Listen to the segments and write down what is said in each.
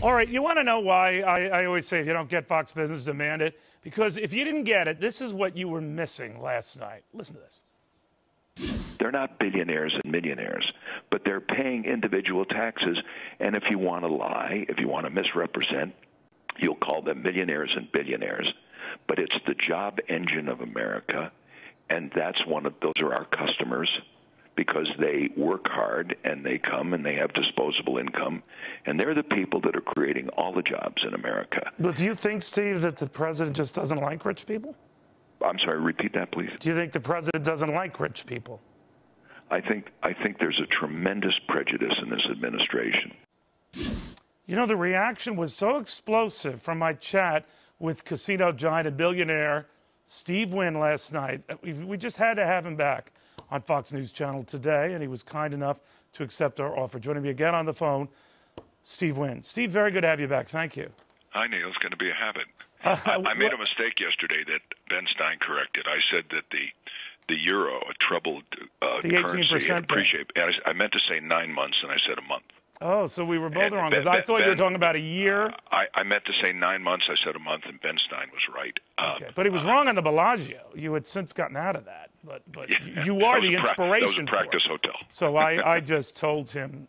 All right, you want to know why I always say if you don't get Fox Business, demand it? Because if you didn't get it, this is what you were missing last night. Listen to this. They're not billionaires and millionaires, but they're paying individual taxes. And if you want to lie, if you want to misrepresent, you'll call them millionaires and billionaires. But it's the job engine of America, and those are our customers, because they work hard and they come and they have disposable income, and they're the people that are creating all the jobs in America. But do you think, Steve, that the president just doesn't like rich people? I'm sorry, repeat that, please. Do you think the president doesn't like rich people? I think there's a tremendous prejudice in this administration. You know, the reaction was so explosive from my chat with casino giant and billionaire Steve Wynn last night. We just had to have him back on Fox News Channel today, and he was kind enough to accept our offer. Joining me again on the phone, Steve Wynn. Steve, very good to have you back. Thank you. Hi, Neil. It's going to be a habit. I made a mistake yesterday that Ben Stein corrected. I said that the euro, a troubled the currency, 18% appreciate. I meant to say 9 months, and I said a month. Oh, so we were both wrong, because I thought you were talking about a year. I meant to say 9 months. I said a month, and Ben Stein was right. Okay. But he was wrong on the Bellagio. You had since gotten out of that. But yeah, you are the inspiration. That was a practice hotel. So I just told him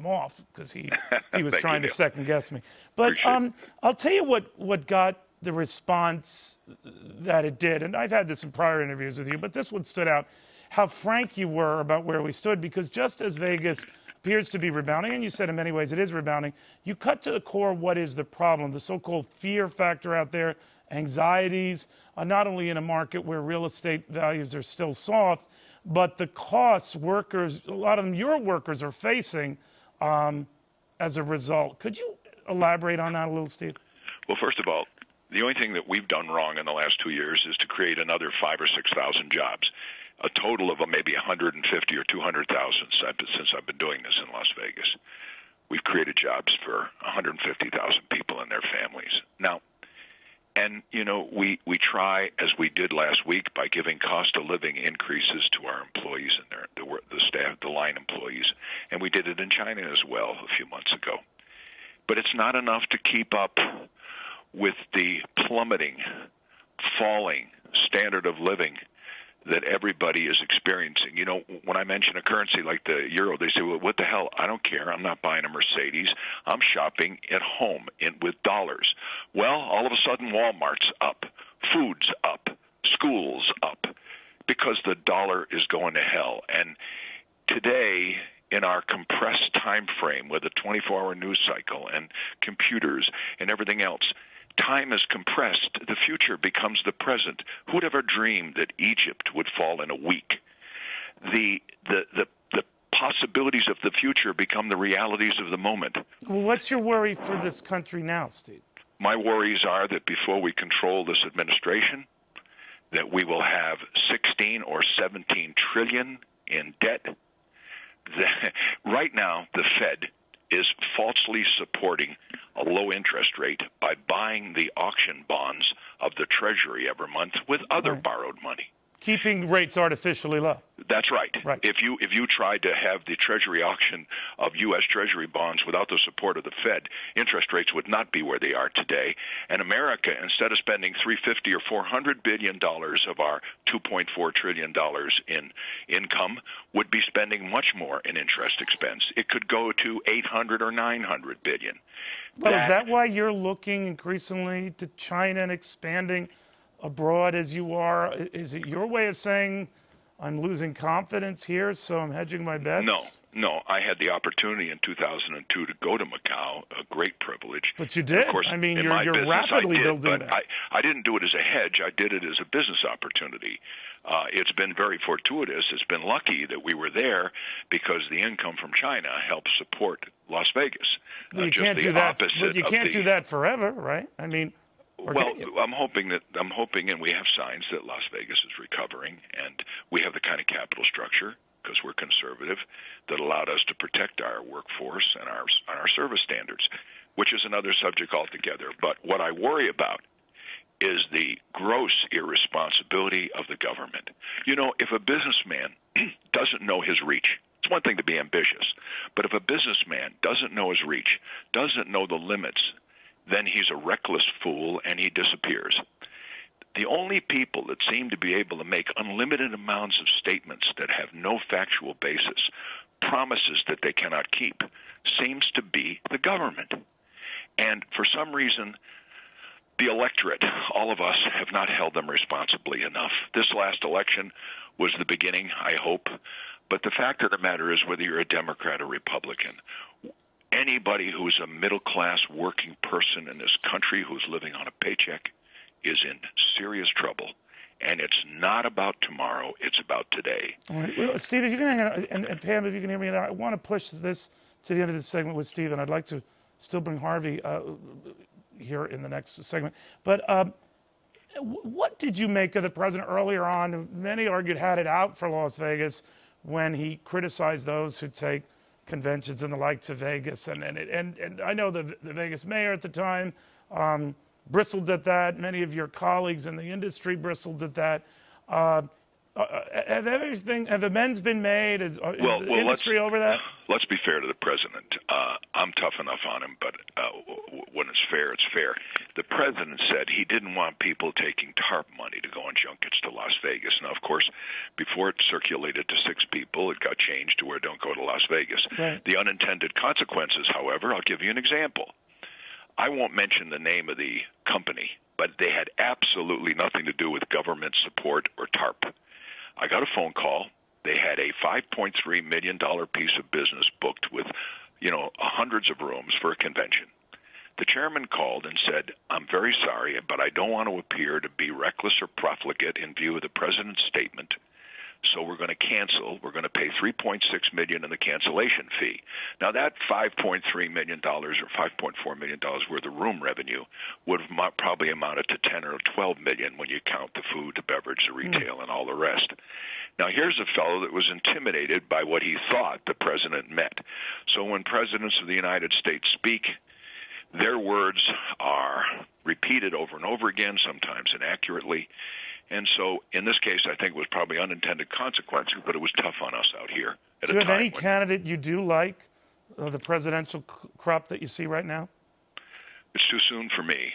off, because he was trying to second guess me. But I'll tell you what got the response that it did, and I've had this in prior interviews with you, but this one stood out, how frank you were about where we stood, because just as Vegas appears to be rebounding, and you said in many ways it is rebounding, you cut to the core what is the problem, the so-called fear factor out there, anxieties, not only in a market where real estate values are still soft, but the costs workers, a lot of them your workers are facing as a result. Could you elaborate on that a little, Steve? Well, first of all, the only thing that we've done wrong in the last 2 years is to create another 5,000 or 6,000 jobs, a total of maybe 150 or 200,000 since I've been doing this in Las Vegas. We've created jobs for 150,000 people and their families. Now, and, we try, as we did last week, by giving cost of living increases to our employees and the staff, the line employees, and we did it in China as well a few months ago. But it's not enough to keep up with the plummeting, falling standard of living that everybody is experiencing. When I mention a currency like the euro, they say, well, what the hell? I don't care. I'm not buying a Mercedes. I'm shopping at home with dollars. Well, all of a sudden, Walmart's up, food's up, school's up, because the dollar is going to hell. And today, in our compressed time frame with a 24-hour news cycle and computers and everything else, time is compressed. The future becomes the present. Who would ever dream that Egypt would fall in a week? The possibilities of the future become the realities of the moment. Well, what's your worry for this country now, Steve? My worries are that before we control this administration, that we will have 16 or 17 trillion in debt. Right now, the Fed is falsely supporting a low interest rate by buying the auction bonds of the Treasury every month with other borrowed money. Keeping rates artificially low. That's right. Right. If you tried to have the Treasury auction of U.S. Treasury bonds without the support of the Fed, interest rates would not be where they are today. And America, instead of spending $350 or $400 billion of our $2.4 trillion in income, would be spending much more in interest expense. It could go to $800 or $900 billion. Well, is that why you're looking increasingly to China and expanding abroad as you are? Is it your way of saying I'm losing confidence here, so I'm hedging my bets? No. I had the opportunity in 2002 to go to Macau, a great privilege. But you did. Of course, I mean, you're business, rapidly building that. I didn't do it as a hedge. I did it as a business opportunity. It's been very fortuitous. It's been lucky that we were there because the income from China helped support Las Vegas. Well, you can't do that. But you can't do that forever, right? I mean. Well, I'm hoping, and we have signs that Las Vegas is recovering, and we have the kind of capital structure, because we're conservative, that allowed us to protect our workforce and our service standards, which is another subject altogether. But what I worry about is the gross irresponsibility of the government. If a businessman doesn't know his reach, It's one thing to be ambitious, but if a businessman doesn't know his reach, doesn't know the limits, then he's a reckless fool and he disappears. The only people that seem to be able to make unlimited amounts of statements that have no factual basis, promises that they cannot keep, seems to be the government. And for some reason, the electorate, all of us, have not held them responsibly enough. This last election was the beginning, I hope. But the fact of the matter is, whether you're a Democrat or Republican, anybody who's a middle-class working person in this country who's living on a paycheck is in serious trouble. And it's not about tomorrow, it's about today. All right. Well, Steve, if you can hang on, and Pam, if you can hear me, I want to push this to the end of this segment with Steve, and I'd like to still bring Harvey here in the next segment. But what did you make of the president earlier on? Many argued had it out for Las Vegas when he criticized those who take conventions and the like to Vegas. And I know the Vegas mayor at the time bristled at that. Many of your colleagues in the industry bristled at that. Have amends been made? Is the industry over that? Let's be fair to the president. I'm tough enough on him, but when it's fair, it's fair. The president said he didn't want people taking TARP money to go on junkets to Las Vegas. Now, of course, before it circulated to 6 people, it got changed to where don't go to Las Vegas. Right. The unintended consequences, however, I'll give you an example. I won't mention the name of the company, but they had absolutely nothing to do with government support or TARP. I got a phone call. They had a $5.3 million piece of business booked with, hundreds of rooms for a convention. The chairman called and said, "I'm very sorry, but I don't want to appear to be reckless or profligate in view of the president's statement. So we're going to cancel. We're going to pay $3.6 million in the cancellation fee." Now that $5.3 million or $5.4 million worth of room revenue would have probably amounted to $10 or $12 million when you count the food, the beverage, the retail, and all the rest. Now here's a fellow that was intimidated by what he thought the president meant. So when presidents of the United States speak, their words are repeated over and over again, sometimes inaccurately. And so, in this case, I think it was probably unintended consequences, but it was tough on us out here. Do you have any candidate you do like, the presidential crop that you see right now? It's too soon for me.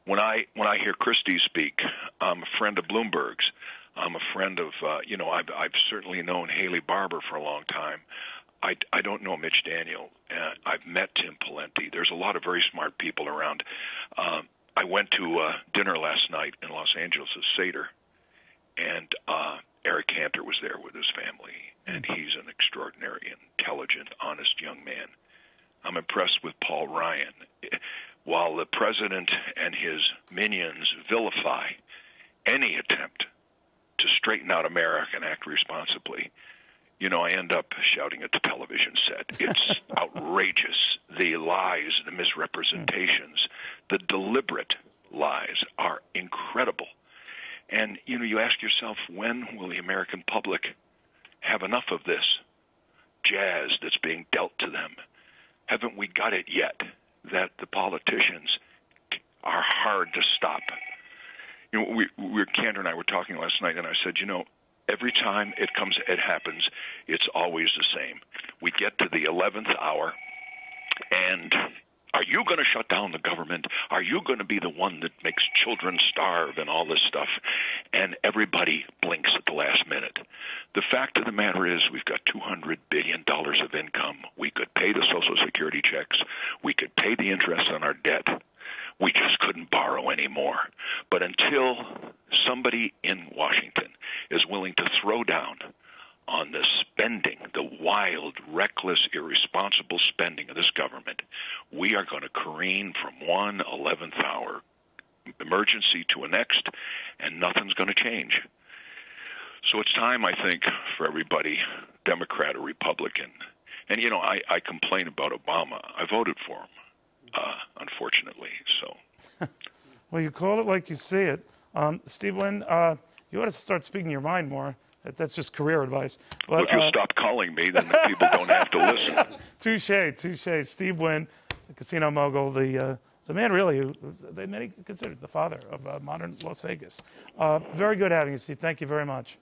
When I hear Christie speak, I'm a friend of Bloomberg's. I'm a friend of, I've certainly known Haley Barbour for a long time. I don't know Mitch Daniel. I've met Tim Pawlenty. There's a lot of very smart people around. I went to dinner last night in Los Angeles at Seder, and Eric Cantor was there with his family, and he's an extraordinary, intelligent, honest young man. I'm impressed with Paul Ryan. While the president and his minions vilify any attempt to straighten out America and act responsibly, I end up shouting at the television set. It's outrageous. The lies, the misrepresentations, the deliberate lies are incredible. And, you ask yourself, when will the American public have enough of this jazz that's being dealt to them? Haven't we got it yet that the politicians are hard to stop? Cantor and I were talking last night, and I said, every time it happens, it's always the same. We get to the 11th hour, and are you going to shut down the government? Are you going to be the one that makes children starve and all this stuff? And everybody blinks at the last minute. The fact of the matter is we've got $200 billion of income. We could pay the Social Security checks. We could pay the interest on our debt. We just couldn't borrow anymore. But until somebody in Washington is willing to throw down on the spending, the wild, reckless, irresponsible spending of this government, we are going to careen from one 11th hour emergency to a next, and nothing's going to change. So it's time, I think, for everybody, Democrat or Republican. And, I complain about Obama. I voted for him. Unfortunately, so. Well, you call it like you see it. Steve Wynn, you ought to start speaking your mind more. That's just career advice. But, well, if you'll stop calling me, then the people don't have to listen. Touche. Steve Wynn, the casino mogul, the man really who many considered the father of modern Las Vegas. Very good having you, Steve. Thank you very much.